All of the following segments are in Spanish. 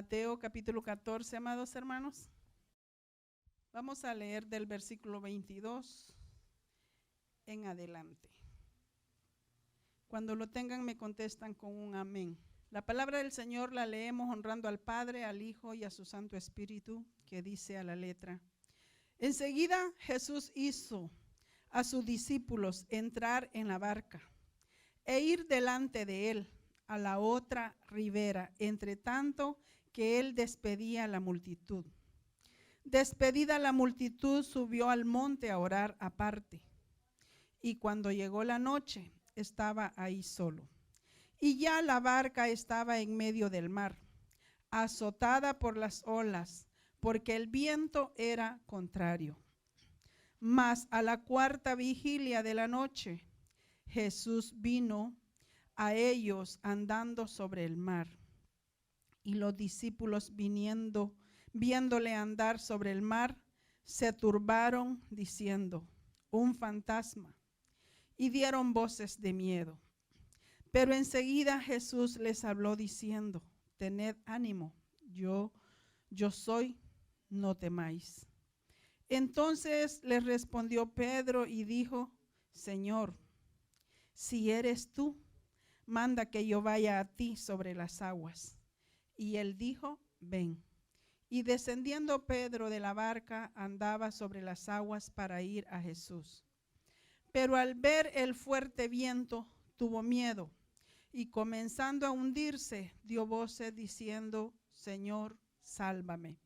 Mateo capítulo 14, amados hermanos. Vamos a leer del versículo 22 en adelante. Cuando lo tengan me contestan con un amén. La palabra del Señor la leemos honrando al Padre, al Hijo y a su Santo Espíritu, que dice a la letra: Enseguida Jesús hizo a sus discípulos entrar en la barca e ir delante de él a la otra ribera, entre tanto que él despedía a la multitud. Despedida la multitud, subió al monte a orar aparte. Y cuando llegó la noche, estaba ahí solo. Y ya la barca estaba en medio del mar, azotada por las olas, porque el viento era contrario. Mas a la cuarta vigilia de la noche, Jesús vino a ellos andando sobre el mar. Y los discípulos viéndole andar sobre el mar, se turbaron diciendo: un fantasma, y dieron voces de miedo. Pero enseguida Jesús les habló diciendo: tened ánimo, yo soy, no temáis. Entonces les respondió Pedro y dijo: Señor, si eres tú, manda que yo vaya a ti sobre las aguas. Y él dijo: ven. Y descendiendo Pedro de la barca, andaba sobre las aguas para ir a Jesús. Pero al ver el fuerte viento, tuvo miedo, y comenzando a hundirse, dio voces diciendo: Señor, sálvame.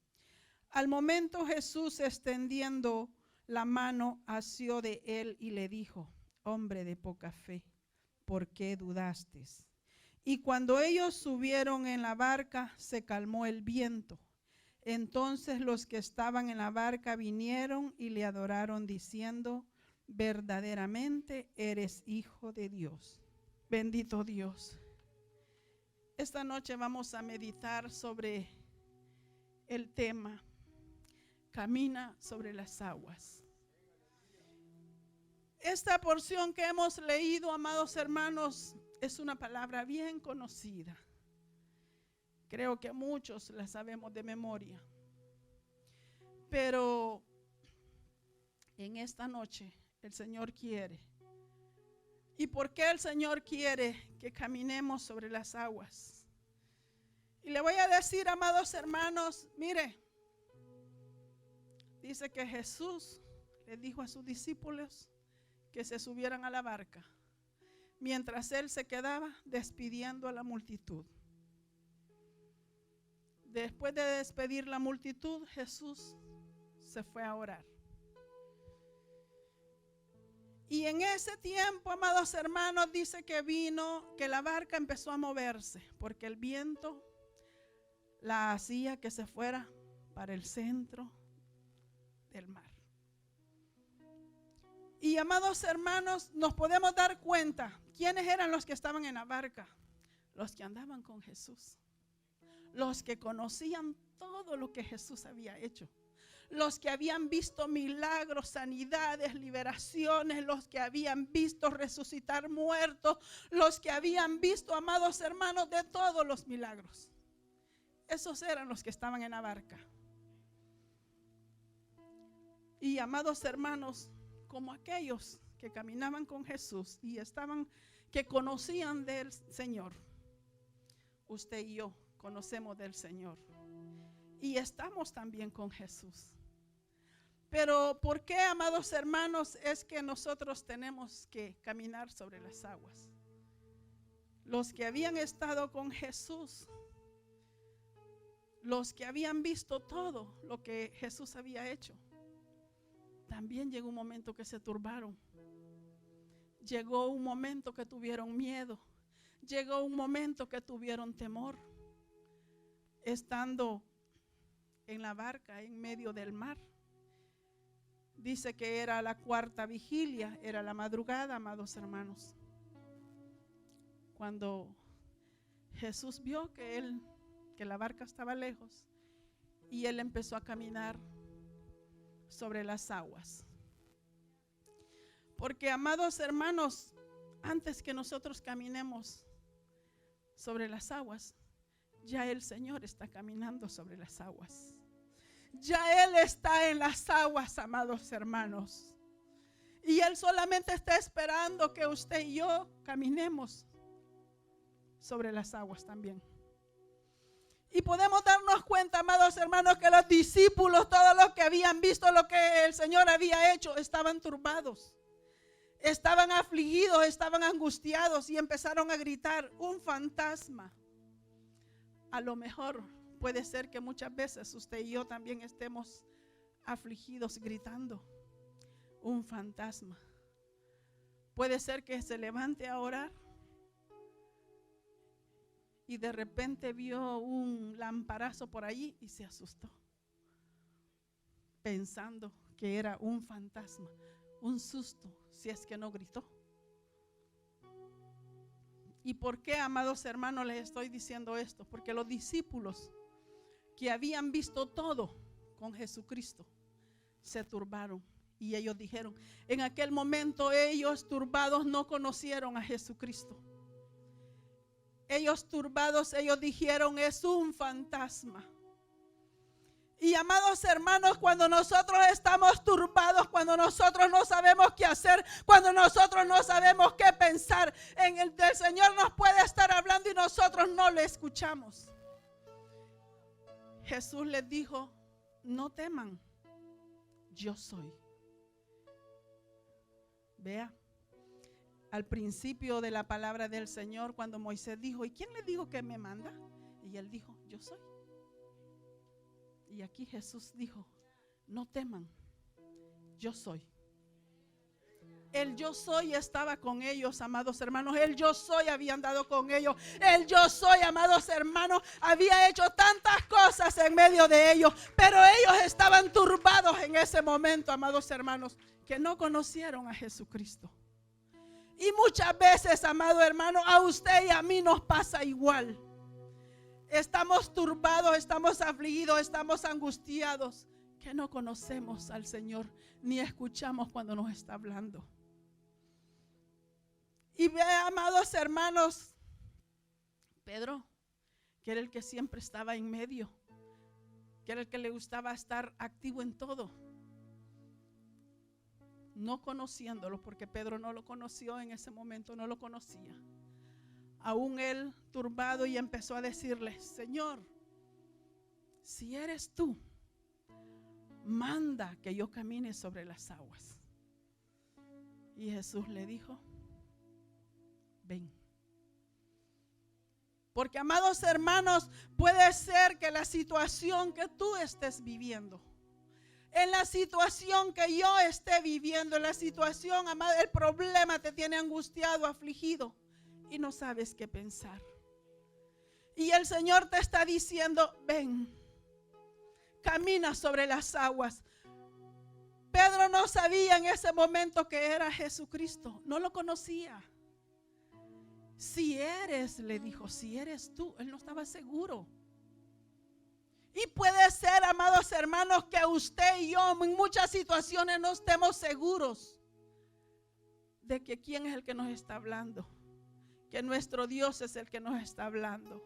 Al momento Jesús, extendiendo la mano, asió de él y le dijo: hombre de poca fe, ¿por qué dudaste? Y cuando ellos subieron en la barca, se calmó el viento. Entonces los que estaban en la barca vinieron y le adoraron diciendo: verdaderamente eres Hijo de Dios. Bendito Dios. Esta noche vamos a meditar sobre el tema: camina sobre las aguas. Esta porción que hemos leído, amados hermanos, es una palabra bien conocida. Creo que muchos la sabemos de memoria. Pero en esta noche el Señor quiere. ¿Y por qué el Señor quiere que caminemos sobre las aguas? Y le voy a decir, amados hermanos, mire, dice que Jesús le dijo a sus discípulos que se subieran a la barca, mientras él se quedaba despidiendo a la multitud. Después de despedir la multitud, Jesús se fue a orar. Y en ese tiempo, amados hermanos, dice que la barca empezó a moverse, porque el viento la hacía que se fuera para el centro del mar. Y amados hermanos, nos podemos dar cuenta quiénes eran los que estaban en la barca. Los que andaban con Jesús, los que conocían todo lo que Jesús había hecho, los que habían visto milagros, sanidades, liberaciones, los que habían visto resucitar muertos, los que habían visto, amados hermanos, de todos los milagros. Esos eran los que estaban en la barca. Y amados hermanos, como aquellos que caminaban con Jesús y que conocían del Señor, usted y yo conocemos del Señor y estamos también con Jesús. Pero ¿por qué, amados hermanos, es que nosotros tenemos que caminar sobre las aguas? Los que habían estado con Jesús, los que habían visto todo lo que Jesús había hecho, también llegó un momento que se turbaron. Llegó un momento que tuvieron miedo. Llegó un momento que tuvieron temor. Estando en la barca en medio del mar. Dice que era la cuarta vigilia, era la madrugada, amados hermanos. Cuando Jesús vio que la barca estaba lejos y él empezó a caminar sobre las aguas. Porque, amados hermanos, antes que nosotros caminemos sobre las aguas, ya el Señor está caminando sobre las aguas. Ya Él está en las aguas, amados hermanos. Y Él solamente está esperando que usted y yo caminemos sobre las aguas también. Y podemos darnos cuenta, amados hermanos, que los discípulos, todos los que habían visto lo que el Señor había hecho, estaban turbados, estaban afligidos, estaban angustiados y empezaron a gritar: un fantasma. A lo mejor puede ser que muchas veces usted y yo también estemos afligidos gritando: un fantasma. Puede ser que se levante a orar y de repente vio un lamparazo por allí y se asustó, pensando que era un fantasma, un susto, si es que no gritó. ¿Y por qué, amados hermanos, les estoy diciendo esto? Porque los discípulos que habían visto todo con Jesucristo se turbaron. Y ellos dijeron, en aquel momento ellos turbados no conocieron a Jesucristo. Ellos turbados, ellos dijeron: es un fantasma. Y amados hermanos, cuando nosotros estamos turbados, cuando nosotros no sabemos qué hacer, cuando nosotros no sabemos qué pensar, el Señor nos puede estar hablando y nosotros no le escuchamos. Jesús les dijo: no teman, yo soy. Vea, al principio de la palabra del Señor, cuando Moisés dijo: ¿y quién le dijo que me manda? Y él dijo: yo soy. Y aquí Jesús dijo: no teman, yo soy. El yo soy estaba con ellos, amados hermanos. El yo soy había andado con ellos. El yo soy, amados hermanos, había hecho tantas cosas en medio de ellos. Pero ellos estaban turbados en ese momento, amados hermanos, que no conocieron a Jesucristo. Y muchas veces, amado hermano, a usted y a mí nos pasa igual. Estamos turbados, estamos afligidos, estamos angustiados, que no conocemos al Señor ni escuchamos cuando nos está hablando. Y ve, amados hermanos, Pedro, que era el que siempre estaba en medio, que era el que le gustaba estar activo en todo, no conociéndolo, porque Pedro no lo conoció en ese momento, no lo conocía. Aún él turbado, y empezó a decirle: Señor, si eres tú, manda que yo camine sobre las aguas. Y Jesús le dijo: ven. Porque, amados hermanos, puede ser que la situación que tú estés viviendo, en la situación que yo esté viviendo, en la situación, amado, el problema te tiene angustiado, afligido y no sabes qué pensar. Y el Señor te está diciendo: ven, camina sobre las aguas. Pedro no sabía en ese momento que era Jesucristo, no lo conocía. Si eres, le dijo, si eres tú. Él no estaba seguro. Y puede ser, amados hermanos, que usted y yo en muchas situaciones no estemos seguros de que quién es el que nos está hablando, que nuestro Dios es el que nos está hablando.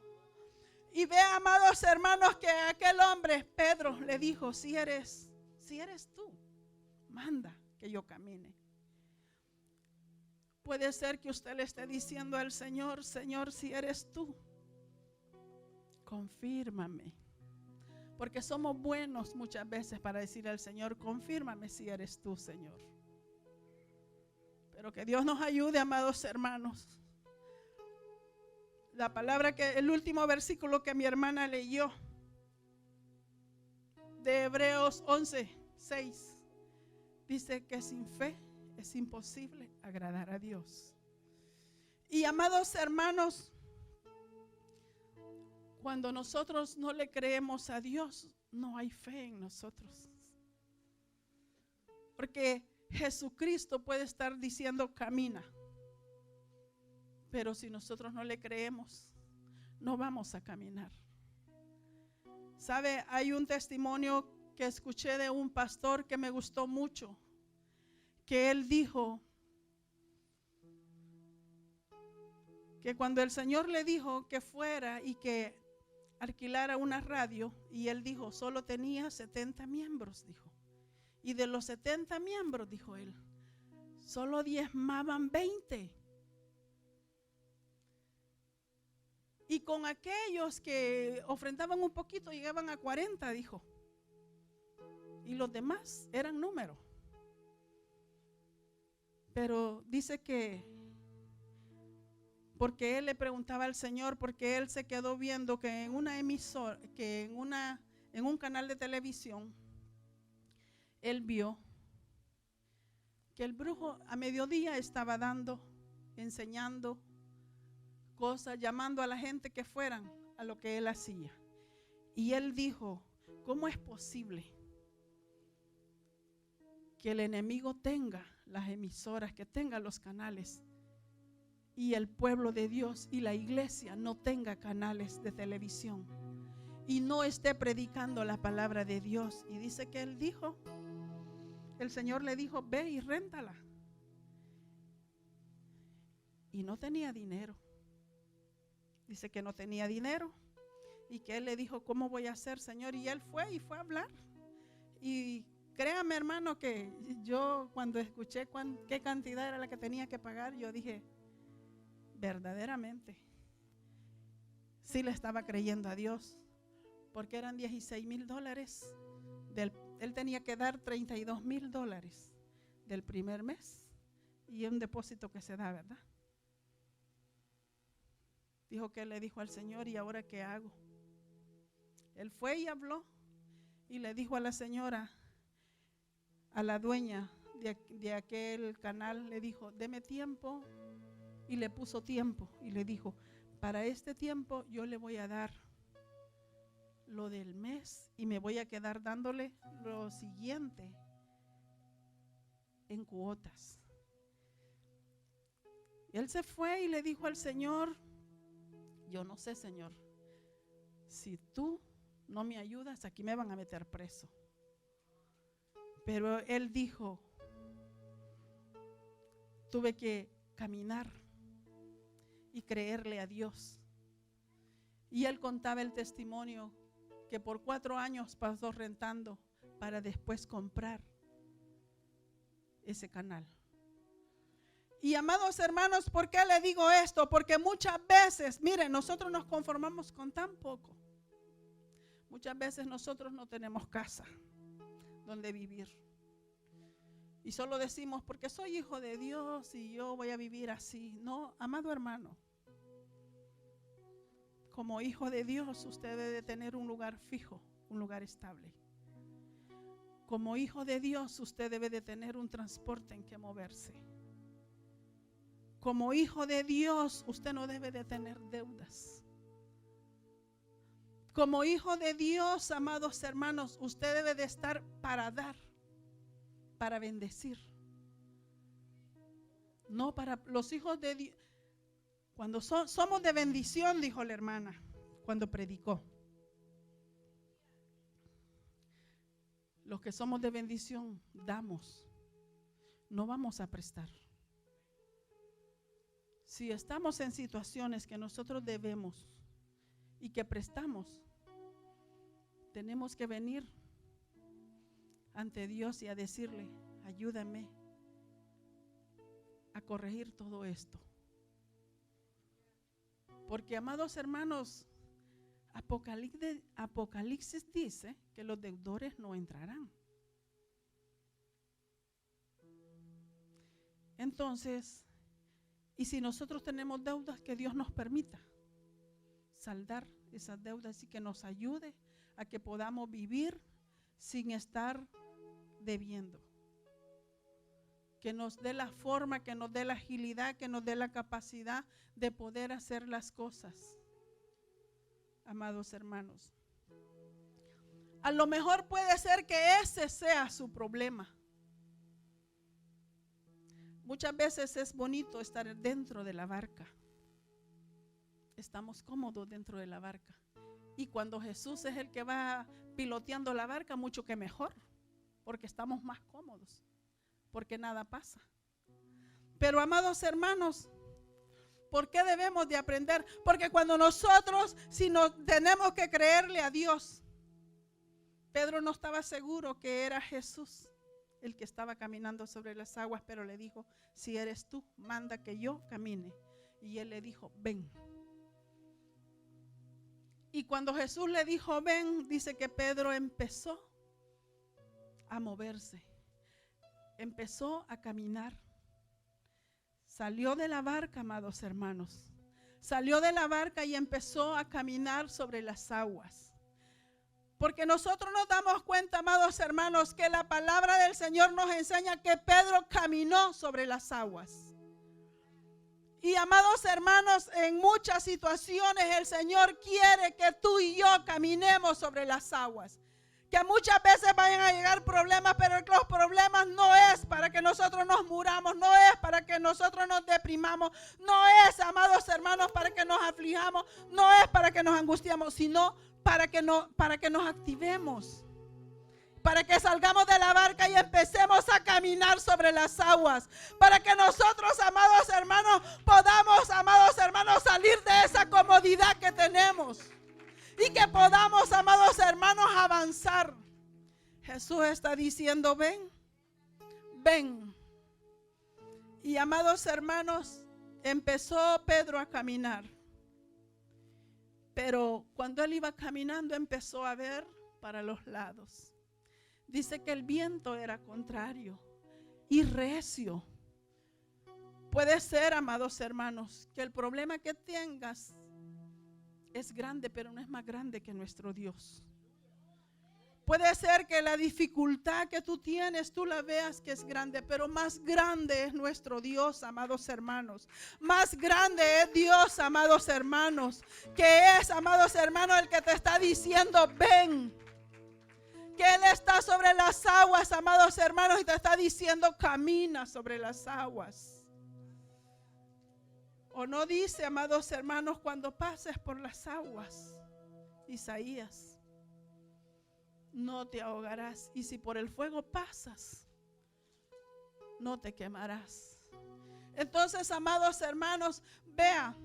Y ve, amados hermanos, que aquel hombre, Pedro, le dijo: si eres tú, manda que yo camine. Puede ser que usted le esté diciendo al Señor: Señor, si eres tú, confírmame. Porque somos buenos muchas veces para decir al Señor: confírmame si eres tú, Señor. Pero que Dios nos ayude, amados hermanos. La palabra el último versículo que mi hermana leyó, de Hebreos 11:6, dice que sin fe es imposible agradar a Dios. Y, amados hermanos, cuando nosotros no le creemos a Dios, no hay fe en nosotros. Porque Jesucristo puede estar diciendo: camina. Pero si nosotros no le creemos, no vamos a caminar. ¿Sabe? Hay un testimonio que escuché de un pastor que me gustó mucho, que él dijo que cuando el Señor le dijo que fuera y que alquilara una radio y él dijo, solo tenía 70 miembros, dijo. Y de los 70 miembros, dijo él, solo diezmaban 20. Y con aquellos que ofrendaban un poquito llegaban a 40, dijo. Y los demás eran números. Pero dice que, porque él le preguntaba al Señor, porque él se quedó viendo que en una emisora, que en un canal de televisión, él vio que el brujo a mediodía estaba enseñando cosas, llamando a la gente que fueran a lo que él hacía. Y él dijo, ¿cómo es posible que el enemigo tenga las emisoras, que tenga los canales, y el pueblo de Dios y la iglesia no tenga canales de televisión y no esté predicando la palabra de Dios? Y dice que él dijo, el Señor le dijo, ve y réntala. Y no tenía dinero. Dice que no tenía dinero y que él le dijo, ¿cómo voy a hacer, Señor? Y él fue a hablar. Y créame, hermano, que yo cuando escuché qué cantidad era la que tenía que pagar, yo dije, verdaderamente, sí le estaba creyendo a Dios, porque eran $16,000. Él tenía que dar $32,000 del primer mes y un depósito que se da, ¿verdad? Dijo que él le dijo al Señor, ¿y ahora qué hago? Él fue y habló y le dijo a la señora, a la dueña de aquel canal, le dijo, deme tiempo. Y le puso tiempo y le dijo, para este tiempo yo le voy a dar lo del mes y me voy a quedar dándole lo siguiente en cuotas. Él se fue y le dijo al Señor, yo no sé, Señor, si tú no me ayudas, aquí me van a meter preso. Pero él dijo, tuve que caminar y creerle a Dios. Y él contaba el testimonio que por 4 años pasó rentando para después comprar ese canal. Y amados hermanos, ¿por qué le digo esto? Porque muchas veces, miren, nosotros nos conformamos con tan poco. Muchas veces nosotros no tenemos casa donde vivir. Y solo decimos, porque soy hijo de Dios y yo voy a vivir así. No, amado hermano, como hijo de Dios usted debe tener un lugar fijo, un lugar estable. Como hijo de Dios usted debe de tener un transporte en que moverse. Como hijo de Dios usted no debe de tener deudas. Como hijo de Dios, amados hermanos, usted debe de estar para dar, para bendecir. No para los hijos de Dios. Cuando somos de bendición, dijo la hermana cuando predicó. Los que somos de bendición, damos. No vamos a prestar. Si estamos en situaciones que nosotros debemos y que prestamos, tenemos que venir ante Dios y a decirle, ayúdame a corregir todo esto. Porque, amados hermanos, Apocalipsis dice que los deudores no entrarán. Entonces, y si nosotros tenemos deudas, que Dios nos permita saldar esas deudas y que nos ayude a que podamos vivir sin estar debiendo. Que nos dé la forma, que nos dé la agilidad, que nos dé la capacidad de poder hacer las cosas. Amados hermanos, a lo mejor puede ser que ese sea su problema. Muchas veces es bonito estar dentro de la barca. Estamos cómodos dentro de la barca. Y cuando Jesús es el que va piloteando la barca, mucho que mejor, porque estamos más cómodos, porque nada pasa. Pero, amados hermanos, ¿Por qué debemos de aprender? Porque cuando nosotros, si nos tenemos que creerle a Dios, Pedro no estaba seguro que era Jesús el que estaba caminando sobre las aguas, pero le dijo, si eres tú, manda que yo camine. Y él le dijo, ven. Y cuando Jesús le dijo, ven, dice que Pedro empezó a moverse, empezó a caminar. Salió de la barca, amados hermanos. Salió de la barca y empezó a caminar sobre las aguas. Porque nosotros nos damos cuenta, amados hermanos, que la palabra del Señor nos enseña que Pedro caminó sobre las aguas. Y amados hermanos, en muchas situaciones el Señor quiere que tú y yo caminemos sobre las aguas. Que muchas veces vayan a llegar problemas, pero los problemas no es para que nosotros nos muramos, no es para que nosotros nos deprimamos, no es, amados hermanos, para que nos aflijamos, no es para que nos angustiamos, sino para que nos activemos, para que salgamos de la barca y empecemos a caminar sobre las aguas, para que nosotros, amados hermanos, podamos, amados hermanos, salir de esa comodidad que tenemos. Y que podamos, amados hermanos, avanzar. Jesús está diciendo, ven, ven. Y amados hermanos, empezó Pedro a caminar. Pero cuando él iba caminando, empezó a ver para los lados. Dice que el viento era contrario y recio. Puede ser, amados hermanos, que el problema que tengas es grande, pero no es más grande que nuestro Dios. Puede ser que la dificultad que tú tienes, tú la veas que es grande, pero más grande es nuestro Dios, amados hermanos. Más grande es Dios, amados hermanos, que es, amados hermanos, el que te está diciendo, ven. Que Él está sobre las aguas, amados hermanos, y te está diciendo, camina sobre las aguas. O no dice, amados hermanos, cuando pases por las aguas, Isaías, no te ahogarás. Y si por el fuego pasas, no te quemarás. Entonces, amados hermanos, vea,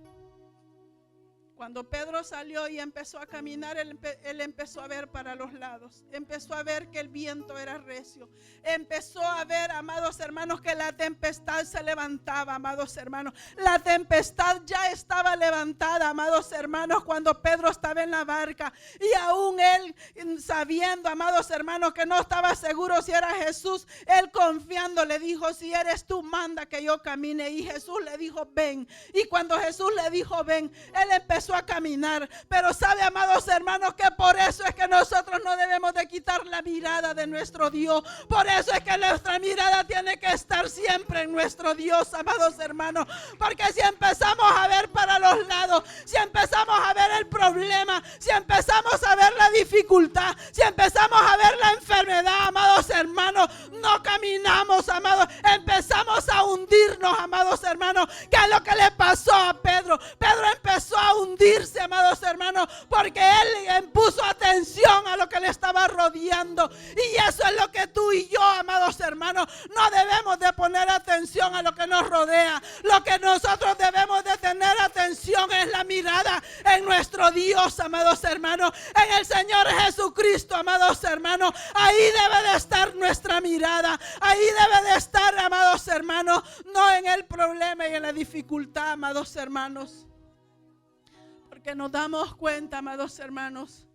cuando Pedro salió y empezó a caminar, él empezó a ver para los lados. Empezó a ver que el viento era recio. Empezó a ver, amados hermanos, que la tempestad se levantaba, amados hermanos. La tempestad ya estaba levantada, amados hermanos, cuando Pedro estaba en la barca. Y aún él, sabiendo, amados hermanos, que no estaba seguro si era Jesús, él confiando le dijo, si eres tú, manda que yo camine. Y Jesús le dijo, ven. Y cuando Jesús le dijo, ven, él empezó a caminar. Pero sabe, amados hermanos, que por eso es que nosotros no debemos de quitar la mirada de nuestro Dios. Por eso es que nuestra mirada tiene que estar siempre en nuestro Dios, amados hermanos. Porque si empezamos a ver para los lados, si empezamos a ver el problema, si empezamos a ver la dificultad, si empezamos a ver la enfermedad, amados hermanos, no caminamos, amados. Empezamos a hundirnos, amados hermanos. ¿Qué es lo que le pasó a Pedro? Pedro empezó a hundirse, amados hermanos, porque él puso atención a lo que le estaba rodeando. Y eso es lo que tú y yo, amados hermanos, no debemos de poner atención a lo que nos rodea. Lo que nosotros debemos de tener atención es la mirada en nuestro Dios, amados hermanos, en el Señor Jesucristo, amados hermanos. Ahí debe de estar nuestra mirada. Ahí debe de estar, amados hermanos, no en el problema y en la dificultad, amados hermanos. Porque nos damos cuenta, amados hermanos.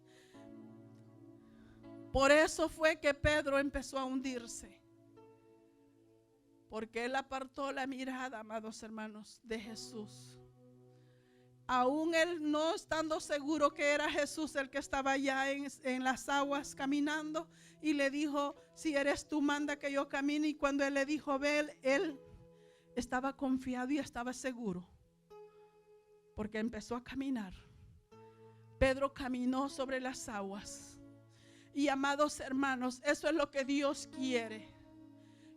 Por eso fue que Pedro empezó a hundirse. Porque él apartó la mirada, amados hermanos, de Jesús. Aún él no estando seguro que era Jesús el que estaba allá en las aguas caminando. Y le dijo, si eres tú, manda que yo camine. Y cuando él le dijo, ve, él estaba confiado y estaba seguro. Porque empezó a caminar. Pedro caminó sobre las aguas. Y amados hermanos, eso es lo que Dios quiere.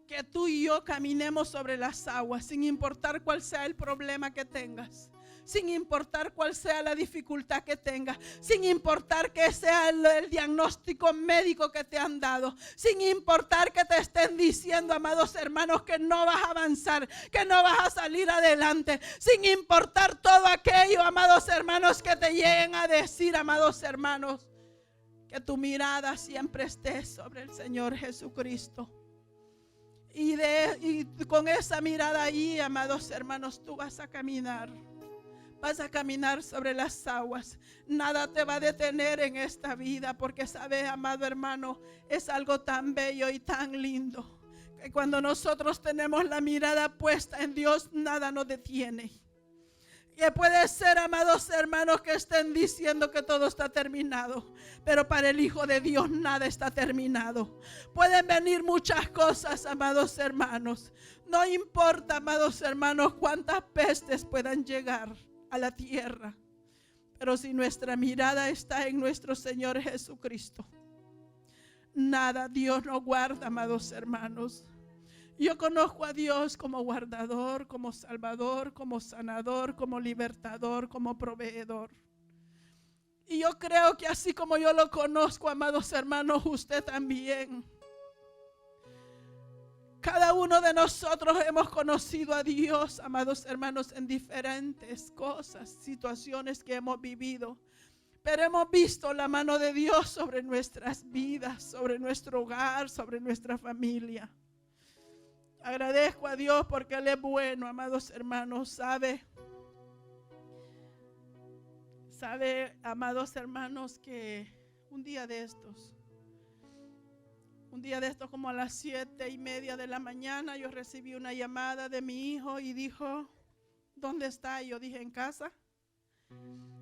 Que tú y yo caminemos sobre las aguas, sin importar cuál sea el problema que tengas. sin importar cuál sea la dificultad que tengas, sin importar que sea el diagnóstico médico que te han dado, sin importar que te estén diciendo, amados hermanos, que no vas a avanzar, que no vas a salir adelante, sin importar todo aquello, amados hermanos, que te lleguen a decir, amados hermanos, que tu mirada siempre esté sobre el Señor Jesucristo. Y con esa mirada ahí, amados hermanos, tú vas a caminar. Vas a caminar sobre las aguas. Nada te va a detener en esta vida, porque sabes, amado hermano, es algo tan bello y tan lindo, que cuando nosotros tenemos la mirada puesta en Dios, nada nos detiene. Que puede ser, amados hermanos, que estén diciendo que todo está terminado, pero para el Hijo de Dios nada está terminado. Pueden venir muchas cosas, amados hermanos. No importa, amados hermanos, cuántas pestes puedan llegar a la tierra, pero si nuestra mirada está en nuestro Señor Jesucristo, nada, Dios nos guarda, amados hermanos. Yo conozco a Dios como guardador, como salvador, como sanador, como libertador, como proveedor. Y yo creo que así como yo lo conozco, amados hermanos, usted también. Cada uno de nosotros hemos conocido a Dios, amados hermanos, en diferentes cosas, situaciones que hemos vivido. Pero hemos visto la mano de Dios sobre nuestras vidas, sobre nuestro hogar, sobre nuestra familia. Agradezco a Dios porque Él es bueno, amados hermanos. Sabe, amados hermanos, que un día de estos como a las 7:30 de la mañana, yo recibí una llamada de mi hijo y dijo, ¿dónde está? Y yo dije, en casa.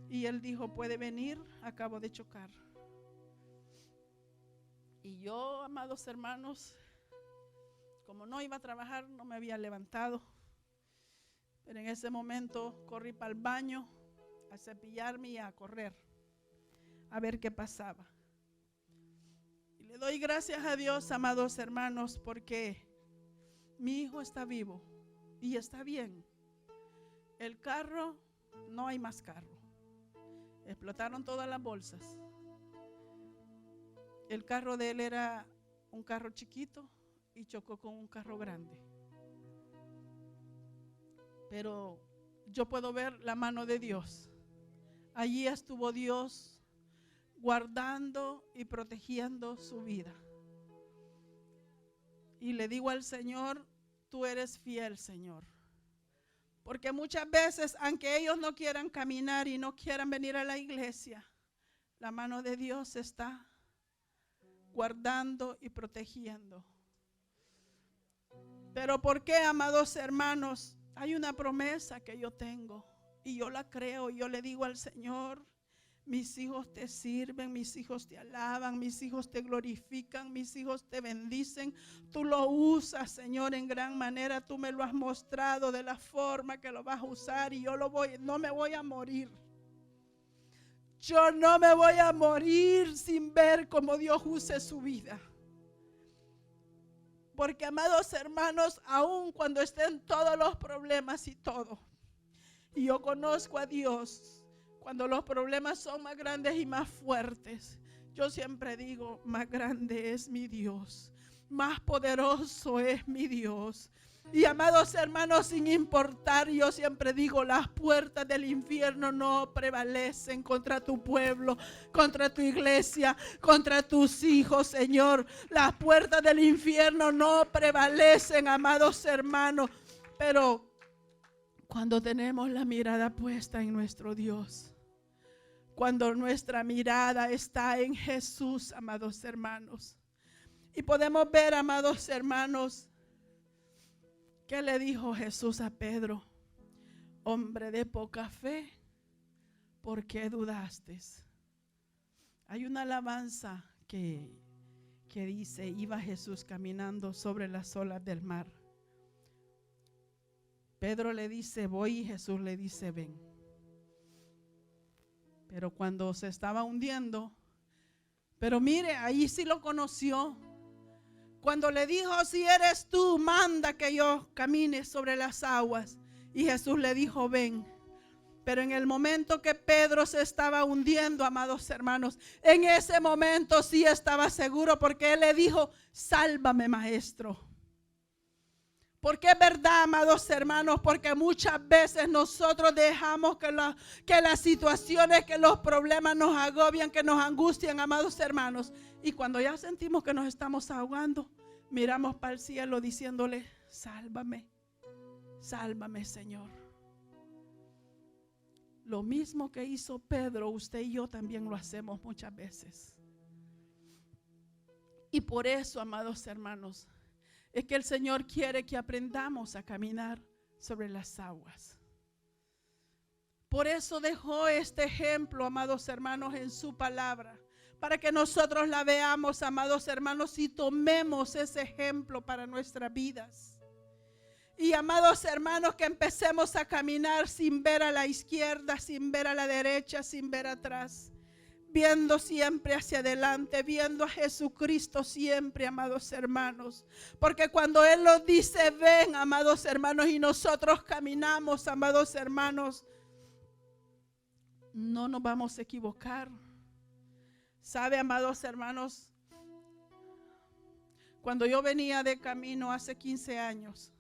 Y él dijo, ¿puede venir? Acabo de chocar. Y yo, amados hermanos, como no iba a trabajar, no me había levantado. Pero en ese momento corrí para el baño a cepillarme y a correr, a ver qué pasaba. Y le doy gracias a Dios, amados hermanos, porque mi hijo está vivo y está bien. El carro, no hay más carro. Explotaron todas las bolsas. El carro de él era un carro chiquito y chocó con un carro grande. Pero yo puedo ver la mano de Dios. Allí estuvo Dios guardando y protegiendo su vida. Y le digo al Señor, tú eres fiel, Señor. Porque muchas veces, aunque ellos no quieran caminar y no quieran venir a la iglesia, la mano de Dios está guardando y protegiendo. Pero ¿por qué, amados hermanos? Hay una promesa que yo tengo y yo la creo. Yo le digo al Señor, mis hijos te sirven, mis hijos te alaban, mis hijos te glorifican, mis hijos te bendicen. Tú lo usas, Señor, en gran manera. Tú me lo has mostrado de la forma que lo vas a usar y yo no me voy a morir. Yo no me voy a morir sin ver cómo Dios use su vida. Porque, amados hermanos, aun cuando estén todos los problemas y todo, y yo conozco a Dios, cuando los problemas son más grandes y más fuertes, yo siempre digo, más grande es mi Dios, más poderoso es mi Dios. Y, amados hermanos, sin importar, yo siempre digo, las puertas del infierno no prevalecen contra tu pueblo, contra tu iglesia, contra tus hijos, Señor. Las puertas del infierno no prevalecen, amados hermanos. Pero cuando tenemos la mirada puesta en nuestro Dios, cuando nuestra mirada está en Jesús, amados hermanos, y podemos ver, amados hermanos, ¿qué le dijo Jesús a Pedro? Hombre de poca fe, ¿por qué dudaste? Hay una alabanza que dice, iba Jesús caminando sobre las olas del mar. Pedro le dice, voy, y Jesús le dice, ven. Pero cuando se estaba hundiendo, pero mire, ahí sí lo conoció. Cuando le dijo, si eres tú, manda que yo camine sobre las aguas. Y Jesús le dijo, ven. Pero en el momento que Pedro se estaba hundiendo, amados hermanos, en ese momento sí estaba seguro, porque él le dijo: sálvame, maestro. Porque es verdad, amados hermanos, porque muchas veces nosotros dejamos que las situaciones, que los problemas nos agobian, que nos angustian, amados hermanos. Y cuando ya sentimos que nos estamos ahogando, miramos para el cielo diciéndole: sálvame, sálvame, Señor. Lo mismo que hizo Pedro, usted y yo también lo hacemos muchas veces. Y por eso, amados hermanos, es que el Señor quiere que aprendamos a caminar sobre las aguas. Por eso dejó este ejemplo, amados hermanos, en su palabra, para que nosotros la veamos, amados hermanos, y tomemos ese ejemplo para nuestras vidas. Y amados hermanos, que empecemos a caminar sin ver a la izquierda, sin ver a la derecha, sin ver atrás, viendo siempre hacia adelante, viendo a Jesucristo siempre, amados hermanos. Porque cuando Él nos dice: ven, amados hermanos, y nosotros caminamos, amados hermanos, no nos vamos a equivocar. ¿Sabe, amados hermanos? Cuando yo venía de camino hace 15 años,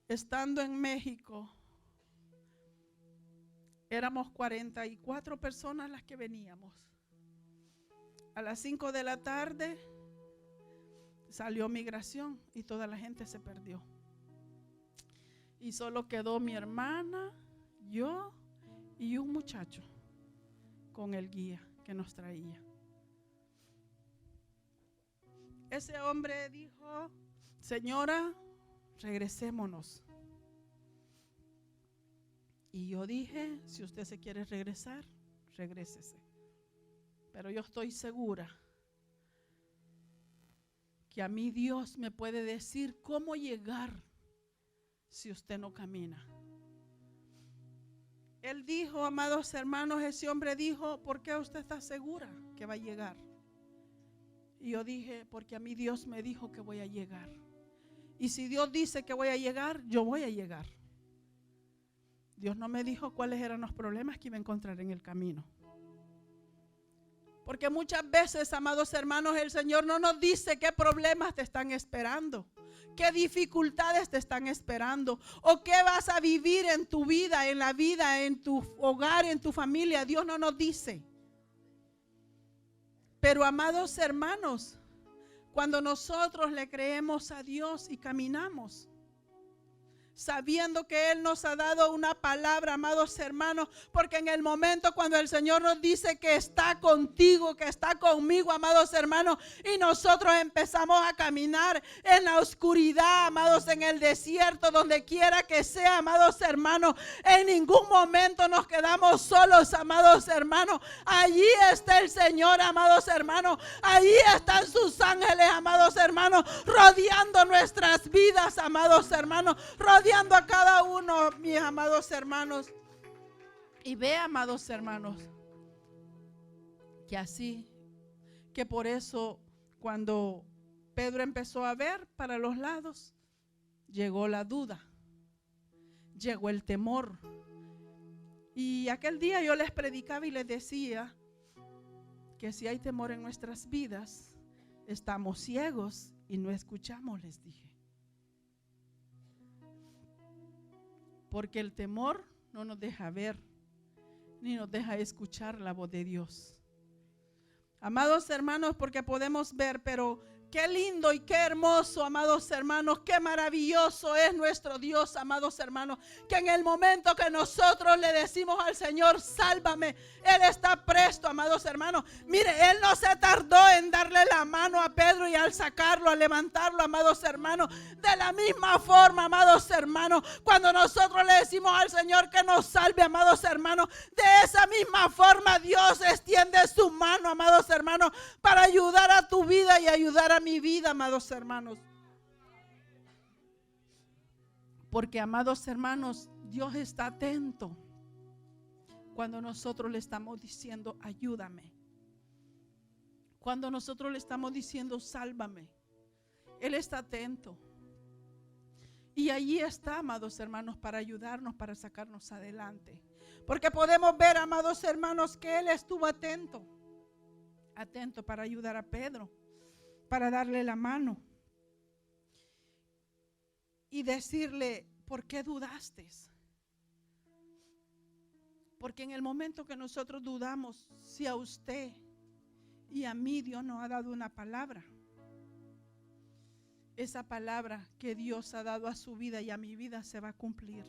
estando en México, éramos 44 personas las que veníamos. A las 5 de la tarde salió migración y toda la gente se perdió. Y solo quedó mi hermana, yo y un muchacho con el guía que nos traía. Ese hombre dijo: señora, regresémonos. Y yo dije: si usted se quiere regresar, regrésese. Pero yo estoy segura que a mí Dios me puede decir cómo llegar si usted no camina. Él dijo, amados hermanos, ese hombre dijo: ¿por qué usted está segura que va a llegar? Y yo dije: porque a mí Dios me dijo que voy a llegar. Y si Dios dice que voy a llegar, yo voy a llegar. Dios no me dijo cuáles eran los problemas que iba a encontrar en el camino. Porque muchas veces, amados hermanos, el Señor no nos dice qué problemas te están esperando, qué dificultades te están esperando, o qué vas a vivir en tu vida, en tu hogar, en tu familia. Dios no nos dice. Pero, amados hermanos, cuando nosotros le creemos a Dios y caminamos, sabiendo que Él nos ha dado una palabra, amados hermanos, porque en el momento cuando el Señor nos dice que está contigo, que está conmigo, amados hermanos, y nosotros empezamos a caminar en la oscuridad, amados, en el desierto, donde quiera que sea, amados hermanos, en ningún momento nos quedamos solos, amados hermanos. Allí está el Señor, amados hermanos. Allí están sus ángeles, amados hermanos, rodeando nuestras vidas, amados hermanos, rodeando a cada uno, mis amados hermanos. Y ve, amados hermanos, que por eso cuando Pedro empezó a ver para los lados, llegó la duda, llegó el temor. Y aquel día yo les predicaba y les decía que si hay temor en nuestras vidas, estamos ciegos y no escuchamos, les dije. Porque el temor no nos deja ver, ni nos deja escuchar la voz de Dios. Amados hermanos, porque podemos ver, pero qué lindo y qué hermoso, amados hermanos, qué maravilloso es nuestro Dios, amados hermanos, que en el momento que nosotros le decimos al Señor: sálvame, Él está presto, amados hermanos. Mire, Él no se tardó en darle la mano a Pedro y al sacarlo, a levantarlo, amados hermanos. De la misma forma, amados hermanos, cuando nosotros le decimos al Señor que nos salve, amados hermanos, de esa misma forma Dios extiende su mano, amados hermanos, para ayudar a tu vida y ayudar a mi vida, amados hermanos. Porque, amados hermanos, Dios está atento cuando nosotros le estamos diciendo: ayúdame. Cuando nosotros le estamos diciendo: sálvame. Él está atento. Y allí está, amados hermanos, para ayudarnos, para sacarnos adelante. Porque podemos ver, amados hermanos, que Él estuvo atento para ayudar a Pedro, para darle la mano y decirle, ¿por qué dudaste? Porque en el momento que nosotros dudamos, si a usted y a mí Dios nos ha dado una palabra, esa palabra que Dios ha dado a su vida y a mi vida se va a cumplir.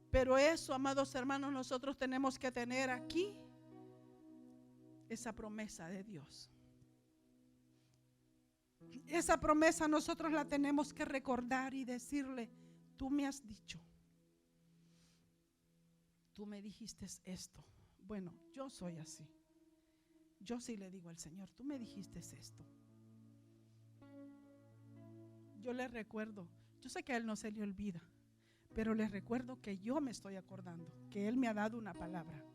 Pero eso, amados hermanos, nosotros tenemos que tener aquí esa promesa de Dios. Esa promesa nosotros la tenemos que recordar y decirle, tú me has dicho, tú me dijiste esto. Bueno, yo soy así. Yo sí le digo al Señor, tú me dijiste esto. Yo le recuerdo, yo sé que a Él no se le olvida, pero les recuerdo que yo me estoy acordando que Él me ha dado una palabra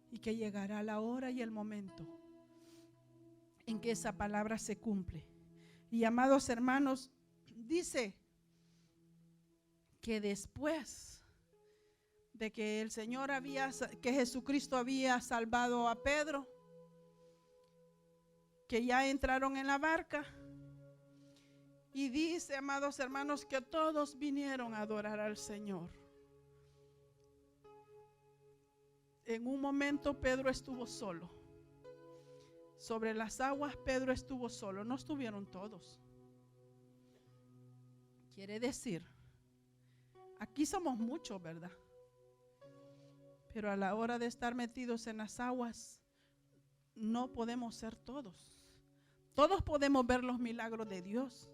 y que llegará la hora y el momento en que esa palabra se cumple. Y amados hermanos, dice que después de que el Señor que Jesucristo había salvado a Pedro, que ya entraron en la barca, y dice, amados hermanos, que todos vinieron a adorar al Señor. En un momento Pedro estuvo solo. Sobre las aguas Pedro estuvo solo, no estuvieron todos. Quiere decir, aquí somos muchos, ¿verdad? Pero a la hora de estar metidos en las aguas, no podemos ser todos. Todos podemos ver los milagros de Dios.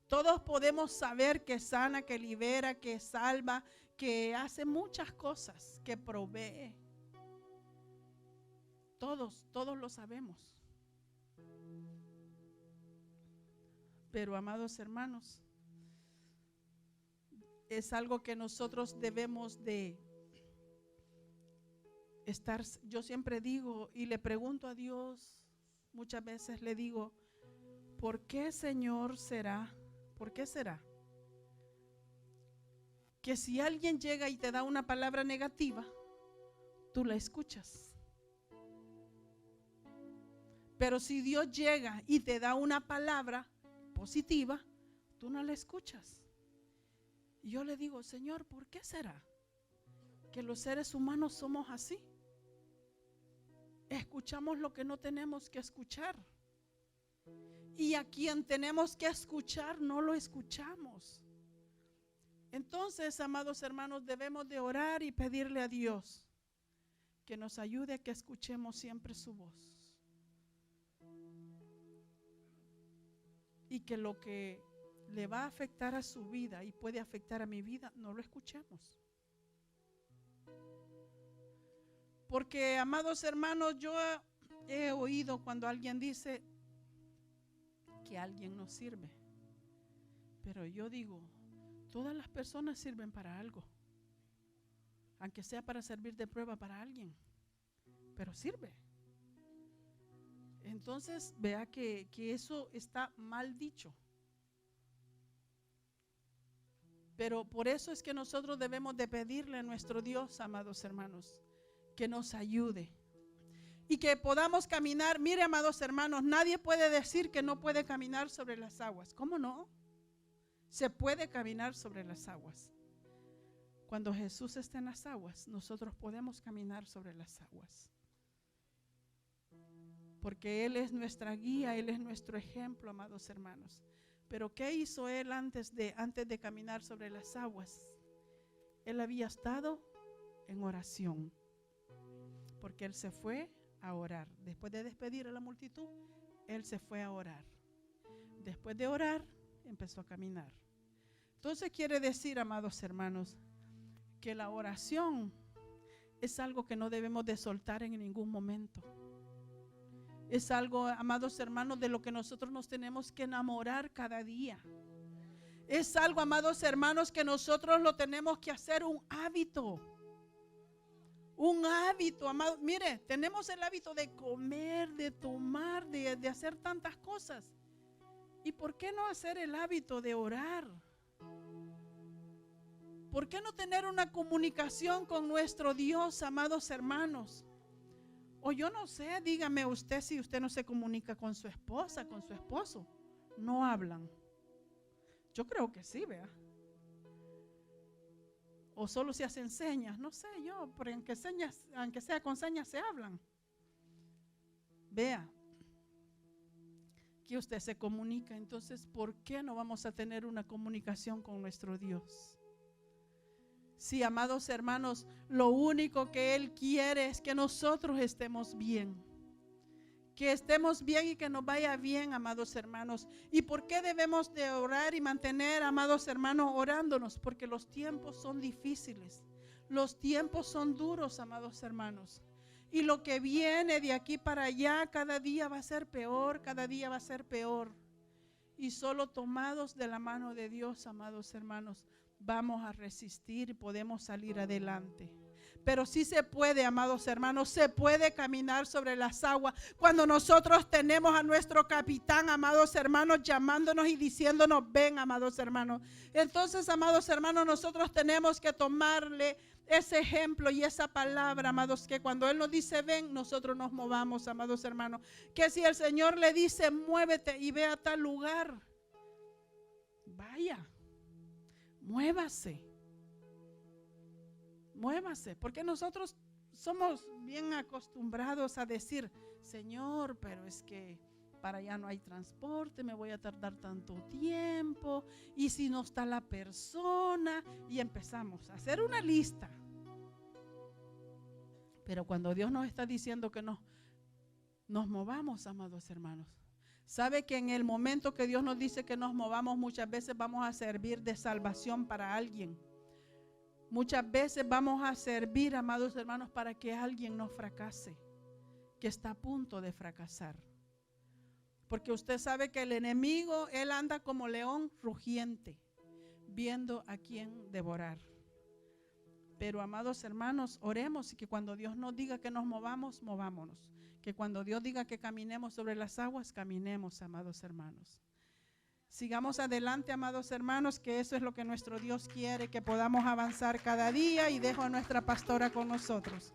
Todos podemos saber que sana, que libera, que salva, que hace muchas cosas, que provee. Todos lo sabemos. Pero, amados hermanos, es algo que nosotros debemos de estar. Yo siempre digo y le pregunto a Dios, muchas veces le digo, ¿por qué, Señor, será? ¿Por qué será que si alguien llega y te da una palabra negativa, tú la escuchas? Pero si Dios llega y te da una palabra positiva, tú no la escuchas. Y yo le digo, Señor, ¿por qué será que los seres humanos somos así? Escuchamos lo que no tenemos que escuchar. Y a quien tenemos que escuchar no lo escuchamos. Entonces, amados hermanos, debemos de orar y pedirle a Dios que nos ayude a que escuchemos siempre su voz. Y que lo que le va a afectar a su vida y puede afectar a mi vida, no lo escuchemos. Porque, amados hermanos, yo he oído cuando alguien dice que alguien no sirve. Pero yo digo, todas las personas sirven para algo. Aunque sea para servir de prueba para alguien. Pero sirve. Entonces, vea que eso está mal dicho. Pero por eso es que nosotros debemos de pedirle a nuestro Dios, amados hermanos, que nos ayude. Y que podamos caminar. Mire, amados hermanos, nadie puede decir que no puede caminar sobre las aguas. ¿Cómo no? Se puede caminar sobre las aguas. Cuando Jesús está en las aguas, nosotros podemos caminar sobre las aguas. Porque Él es nuestra guía, Él es nuestro ejemplo, amados hermanos. Pero ¿qué hizo Él antes de caminar sobre las aguas? Él había estado en oración. Porque Él se fue a orar. Después de despedir a la multitud, Él se fue a orar. Después de orar, empezó a caminar. Entonces quiere decir, amados hermanos, que la oración es algo que no debemos de soltar en ningún momento. Es algo, amados hermanos, de lo que nosotros nos tenemos que enamorar cada día. Es algo, amados hermanos, que nosotros lo tenemos que hacer un hábito. Un hábito, amado. Mire, tenemos el hábito de comer, de tomar, de hacer tantas cosas. ¿Y por qué no hacer el hábito de orar? ¿Por qué no tener una comunicación con nuestro Dios, amados hermanos? O yo no sé, dígame usted si usted no se comunica con su esposa, con su esposo. No hablan. Yo creo que sí, vea. O solo se hacen señas, no sé yo, pero aunque sea con señas se hablan. Vea, que usted se comunica, entonces ¿por qué no vamos a tener una comunicación con nuestro Dios? Sí, amados hermanos, lo único que Él quiere es que nosotros estemos bien. Que estemos bien y que nos vaya bien, amados hermanos. ¿Y por qué debemos de orar y mantener, amados hermanos, orándonos? Porque los tiempos son difíciles. Los tiempos son duros, amados hermanos. Y lo que viene de aquí para allá, cada día va a ser peor, cada día va a ser peor. Y solo tomados de la mano de Dios, amados hermanos, vamos a resistir y podemos salir adelante. Pero sí se puede, amados hermanos, se puede caminar sobre las aguas cuando nosotros tenemos a nuestro capitán, amados hermanos, llamándonos y diciéndonos, ven, amados hermanos. Entonces, amados hermanos, nosotros tenemos que tomarle ese ejemplo y esa palabra, amados, que cuando Él nos dice ven, nosotros nos movamos, amados hermanos. Que si el Señor le dice muévete y ve a tal lugar, vaya, muévase. Muévase, porque nosotros somos bien acostumbrados a decir, Señor, pero es que para allá no hay transporte, me voy a tardar tanto tiempo, y si no está la persona, y empezamos a hacer una lista. Pero cuando Dios nos está diciendo que nos movamos, amados hermanos, sabe que en el momento que Dios nos dice que nos movamos, muchas veces vamos a servir de salvación para alguien. Muchas veces vamos a servir, amados hermanos, para que alguien no fracase, que está a punto de fracasar. Porque usted sabe que el enemigo, él anda como león rugiente, viendo a quién devorar. Pero, amados hermanos, oremos y que cuando Dios nos diga que nos movamos, movámonos. Que cuando Dios diga que caminemos sobre las aguas, caminemos, amados hermanos. Sigamos adelante, amados hermanos, que eso es lo que nuestro Dios quiere, que podamos avanzar cada día, y dejo a nuestra pastora con nosotros.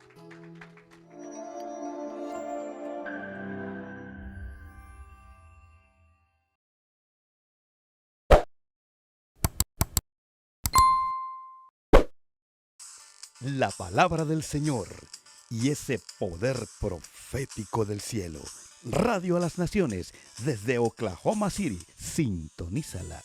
La palabra del Señor y ese poder profético del cielo. Radio a las Naciones desde Oklahoma City. Sintonízala.